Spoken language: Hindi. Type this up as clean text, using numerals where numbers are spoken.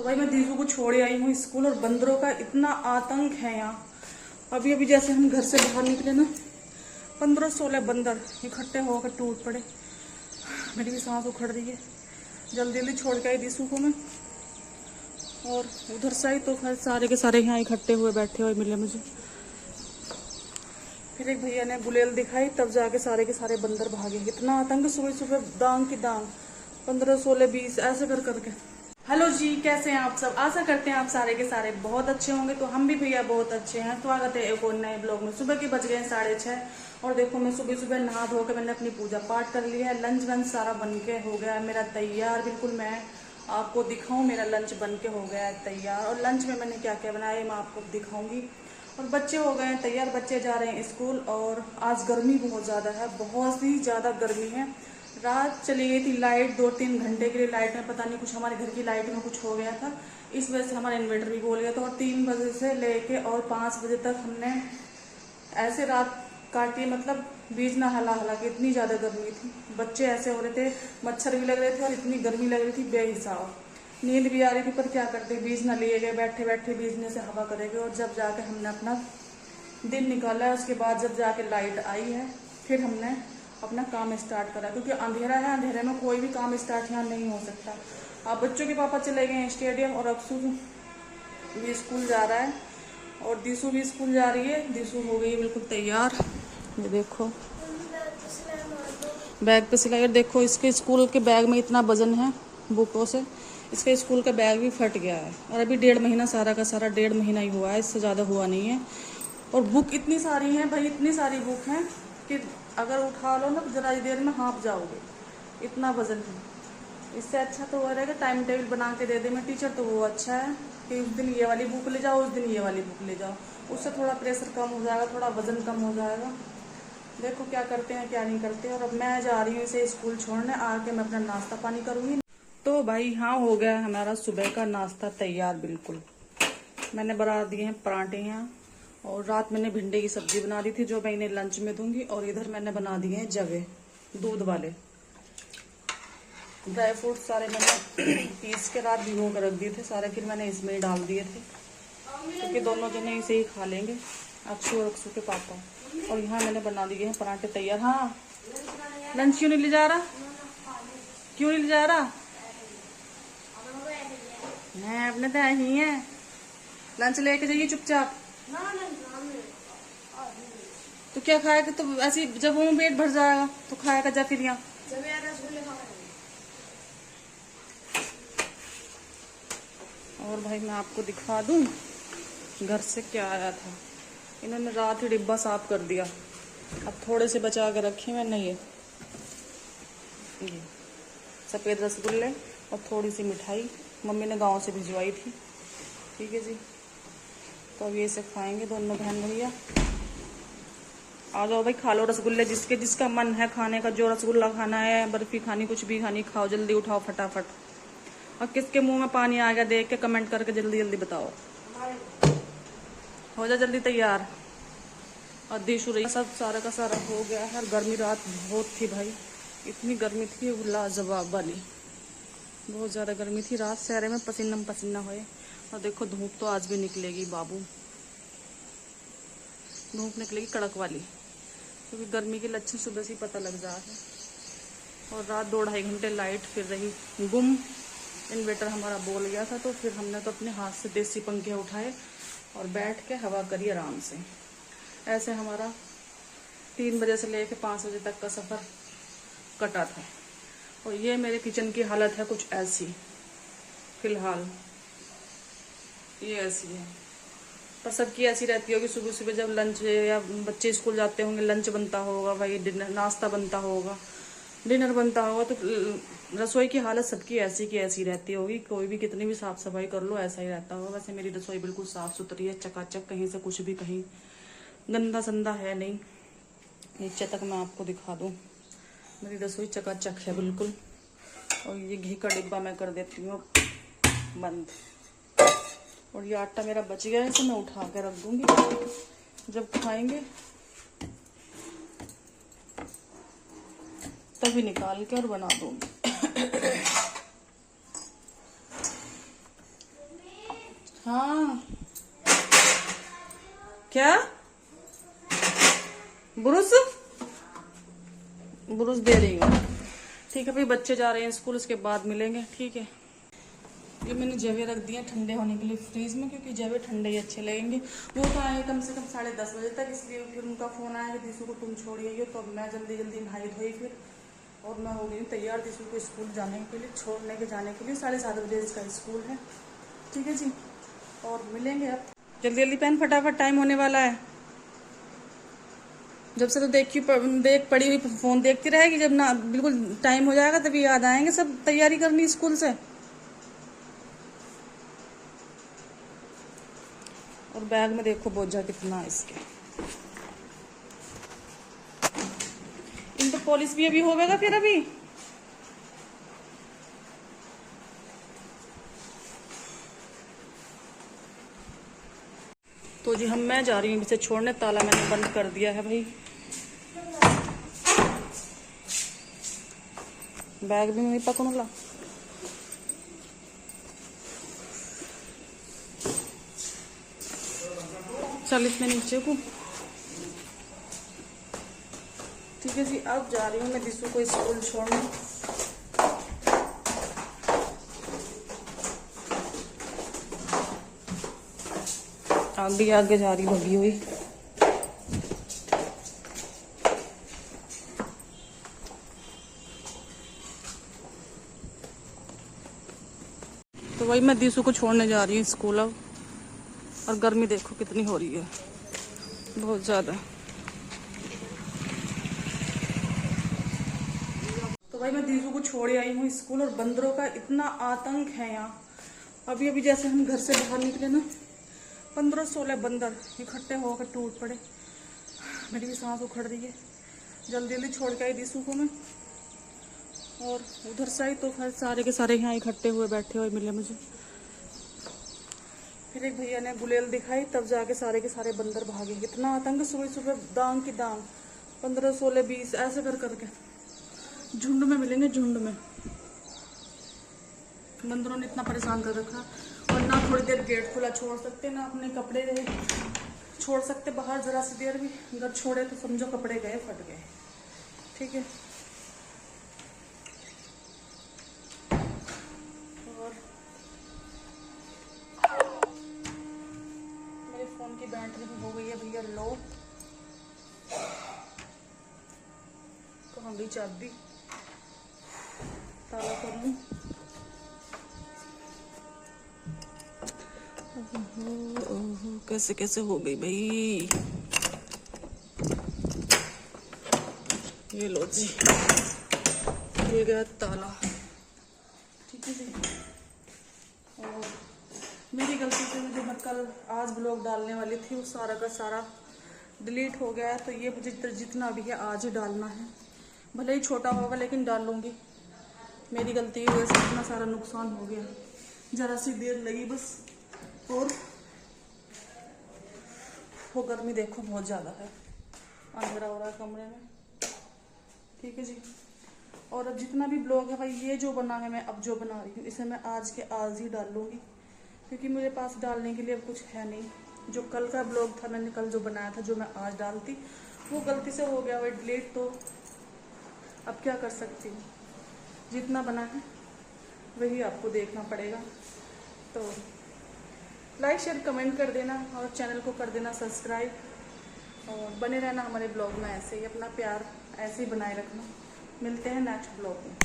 तो भाई मैं दीजू को छोड़े आई हूँ स्कूल और बंदरों का इतना आतंक है यहाँ। अभी अभी जैसे हम घर से बाहर निकले ना 15-16 बंदर इकट्ठे होकर टूट पड़े। मेरी भी सांस उखड़ रही है। जल्दी जल्दी छोड़ के आई दीसू को मैं। और उधर से आई तो फिर सारे के सारे यहाँ इकट्ठे हुए बैठे हुए मिले मुझे। फिर एक भैया ने गुलेल दिखाई तब जाके सारे के सारे बंदर भागे। इतना आतंक सुबह सुबह डांग की डांग 15-16-20 ऐसे कर करके। हेलो जी, कैसे हैं आप सब? आशा करते हैं आप सारे के सारे बहुत अच्छे होंगे। तो हम भी भैया बहुत अच्छे हैं। स्वागत है एक और नए ब्लॉग में। सुबह के बज गए 6:30 और देखो मैं सुबह सुबह नहा धो के मैंने अपनी पूजा पाठ कर लिया है। लंच वंच सारा बन के हो गया है मेरा तैयार। बिल्कुल मैं आपको दिखाऊं, मेरा लंच बन के हो गया है तैयार। और लंच में मैंने क्या क्या बनाया मैं आपको दिखाऊंगी। और बच्चे हो गए हैं तैयार, बच्चे जा रहे हैं स्कूल। और आज गर्मी बहुत ज़्यादा है, बहुत ही ज़्यादा गर्मी है। रात चली गई थी लाइट 2-3 घंटे के लिए। लाइट में पता नहीं कुछ हमारे घर की लाइट में कुछ हो गया था, इस वजह से हमारा इन्वर्टर भी बोल गया था। और 3 बजे से लेके और 5 बजे तक हमने ऐसे रात काटी, मतलब बीज ना हला हला के। इतनी ज़्यादा गर्मी थी, बच्चे ऐसे हो रहे थे, मच्छर भी लग रहे थे और इतनी गर्मी लग रही थी बेहिसाब। नींद भी आ रही थी पर क्या करते, बीज ना लिए गए, बैठे बैठे बीजने से हवा करेंगे। और जब जाके हमने अपना दिन निकाला है, उसके बाद जब जाके लाइट आई है फिर हमने अपना काम स्टार्ट करा। क्योंकि अंधेरा है, अंधेरे में कोई भी काम स्टार्ट यहाँ नहीं हो सकता। अब बच्चों के पापा चले गए हैं स्टेडियम और अक्सू भी स्कूल जा रहा है और दीसू भी स्कूल जा रही है। दीसू हो गई बिल्कुल तैयार। ये देखो बैग पे सिलाई। और देखो इसके स्कूल के बैग में इतना वजन है बुकों से, इसके स्कूल का बैग भी फट गया है। और अभी 1.5 महीना, सारा का सारा 1.5 महीना ही हुआ है, इससे ज़्यादा हुआ नहीं है। और बुक इतनी सारी हैं भाई, इतनी सारी बुक हैं कि अगर उठा लो ना तो जरा देर में हाँफ जाओगे, इतना वजन है। इससे अच्छा तो वो रहेगा टाइम टेबल बना के दे दे मैं टीचर, तो वो अच्छा है कि उस दिन ये वाली बुक ले जाओ, उस दिन ये वाली बुक ले जाओ। उससे थोड़ा प्रेशर कम हो जाएगा, थोड़ा वजन कम हो जाएगा। देखो क्या करते हैं क्या नहीं करते। और अब मैं जा रही हूँ इसे स्कूल छोड़ने, आके मैं अपना नाश्ता पानी करूँगी। तो भाई हाँ, हो गया हमारा सुबह का नाश्ता तैयार। बिल्कुल मैंने बना दिए हैं पराठे यहाँ। और रात मैंने भिंडी की सब्जी बना दी थी जो मैं इन्हें लंच में दूंगी। और इधर मैंने बना दिए हैं जवे दूध वाले। ड्राई फ्रूट सारे मैंने पीस के रात भिगो कर रख दिए थे सारे, फिर मैंने इसमें ही डाल दिए थे क्योंकि दोनों जने इसे ही खा लेंगे, अक्षु और अक्षु के पापा। और यहाँ मैंने बना दिए हैं पराठे तैयार। हाँ, लंच क्यों नहीं ले जा रहा? क्यों नहीं ले जा रहा? मैं अपने तो ही है, लंच लेके जाइए चुपचाप। तो क्या खाएगा? तो ऐसे जब वो पेट भर जाएगा तो खाएगा जा फिर यहाँ। और भाई मैं आपको दिखा दूं घर से क्या आया था। इन्होंने रात ही डिब्बा साफ कर दिया। अब थोड़े से बचा के रखे मैंने ये सफ़ेद रसगुल्ले और थोड़ी सी मिठाई मम्मी ने गांव से भिजवाई थी। ठीक है जी, तो अब ये से खाएंगे दोनों बहन भैया। आ जाओ भाई, खा लो रसगुल्ले, जिसके जिसका मन है खाने का। जो रसगुल्ला खाना है, बर्फी खानी, कुछ भी खानी, खाओ, जल्दी उठाओ फटाफट। और किसके मुंह में पानी आ गया देख के कमेंट करके जल्दी जल्दी बताओ। हो जा जल्दी तैयार। और दीशु रही सब सारा का सारा हो गया है। गर्मी रात बहुत थी भाई, इतनी गर्मी थी लाजवाब वाली, बहुत ज़्यादा गर्मी थी रात। शहर में पसीना पसीना हुए। और देखो धूप तो आज भी निकलेगी बाबू, धूप निकलेगी कड़क वाली, क्योंकि गर्मी के लक्षण सुबह से ही पता लग रहा है। और रात 2-2.5 घंटे लाइट फिर रही गुम। इन्वर्टर हमारा बोल गया था, तो फिर हमने तो अपने हाथ से देसी पंखे उठाए और बैठ के हवा करी आराम से। ऐसे हमारा 3 बजे से लेके 5 बजे तक का सफ़र कटा था। और ये मेरे किचन की हालत है कुछ ऐसी फिलहाल, ये ऐसी है। पर सबकी ऐसी रहती होगी, सुबह सुबह जब लंच या बच्चे स्कूल जाते होंगे लंच बनता होगा भाई, डिनर नाश्ता बनता होगा, डिनर बनता होगा, तो रसोई की हालत सबकी ऐसी की ऐसी रहती होगी। कोई भी कितनी भी साफ सफाई कर लो ऐसा ही रहता होगा। वैसे मेरी रसोई बिल्कुल साफ सुथरी है, चकाचक, कहीं से कुछ भी कहीं गंदा संदा है नहीं। नीचे तक मैं आपको दिखा दूँ, मेरी रसोई चकाचक है बिल्कुल। और ये घी का डिब्बा मैं कर देती हूँ बंद। और ये आटा मेरा बच गया है, इसे मैं उठा के रख दूंगी, जब खाएंगे तभी निकाल के और बना दूंगी। हाँ क्या ब्रुश ब्रुश दे रही हूँ। ठीक है भाई, बच्चे जा रहे हैं स्कूल, उसके बाद मिलेंगे। ठीक है, ये मैंने जवे रख दिए ठंडे होने के लिए फ्रीज में, क्योंकि जवे ठंडे ही अच्छे लगेंगे। वो तो आए कम से कम 10:30 बजे तक, इसलिए फिर उनका फोन आया कि दिशु को तुम छोड़िए, तो अब मैं जल्दी जल्दी नहाई धोई फिर, और मैं हो गई तैयार दिशु को स्कूल जाने के लिए, छोड़ने के जाने के लिए। 7:30 बजे इसका स्कूल है। ठीक है जी, और मिलेंगे अब। जल्दी जल्दी पहन, फटाफट, टाइम होने वाला है। जब से तो देख पड़ी हुई फोन देखती रहेगी, जब ना बिल्कुल टाइम हो जाएगा तभी याद आएंगे सब तैयारी करनी स्कूल से। और बैग में देखो बोझा कितना है इसके। इनका पॉलिश भी अभी होगा फिर अभी। तो जी मैं जा रही हूँ इसे छोड़ने, ताला मैंने बंद कर दिया है भाई। बैग भी मैं पकड़ू ला। चल इसमें नीचे को। ठीक है जी, अब जा रही हूँ मैं दिशु को स्कूल छोड़ने। आगे आगे जा रही भगी हुई। तो वही मैं दिशु को छोड़ने जा रही हूँ स्कूल अब। और गर्मी देखो कितनी हो रही है, बहुत ज्यादा। तो भाई मैं दिशु को छोड़ आई हूँ स्कूल, और बंदरों का इतना आतंक है यहाँ। अभी अभी जैसे हम घर से बाहर निकले ना, 15-16 बंदर इकट्ठे होकर टूट पड़े। मेरी भी सांस उखड़ रही है। जल्दी जल्दी छोड़ के आई दिशु को मैं। और उधर से आई तो फिर सारे के सारे यहाँ इकट्ठे हुए बैठे हुए मिले मुझे। फिर एक भैया ने गुलेल दिखाई, तब जाके सारे के सारे बंदर भागे। इतना आतंक, सुबह सुबह दांग की दांग, 15-16-20 ऐसे कर करके झुंड में मिलेंगे, झुंड में। बंदरों ने इतना परेशान कर रखा, और ना थोड़ी देर गेट खुला छोड़ सकते, ना अपने कपड़े छोड़ सकते बाहर जरा सी देर भी। अगर छोड़े तो समझो कपड़े गए, फट गए। ठीक है, और मेरे फोन की बैटरी भी हो गई है भैया लो। कहाँ गई चाबी, ताला कर लूं। ओहो, कैसे कैसे हो गई भाई। ये लो जी, ये गया ताला। ठीक है जी, और मेरी गलती से जो मैं कल आज ब्लॉग डालने वाली थी वो सारा का सारा डिलीट हो गया है। तो ये मुझे जितना भी है आज ही डालना है, भले ही छोटा होगा लेकिन डालूंगी। मेरी गलती की वजह से इतना सारा नुकसान हो गया, जरा सी देर लगी बस। और वो गर्मी देखो बहुत ज़्यादा है, अंधेरा हो रहा है कमरे में। ठीक है जी, और अब जितना भी ब्लॉग है भाई, ये जो बना है मैं अब जो बना रही हूँ इसे मैं आज के आज ही डाल लूँगी, क्योंकि मेरे पास डालने के लिए अब कुछ है नहीं। जो कल का ब्लॉग था मैंने कल जो बनाया था, जो मैं आज डालती, वो गलती से हो गया भाई डिलीट। तो अब क्या कर सकती हूँ, जितना बना है वही आपको देखना पड़ेगा। तो लाइक शेयर कमेंट कर देना, और चैनल को कर देना सब्सक्राइब, और बने रहना हमारे ब्लॉग में। ऐसे ही अपना प्यार ऐसे ही बनाए रखना। मिलते हैं नेक्स्ट ब्लॉग में।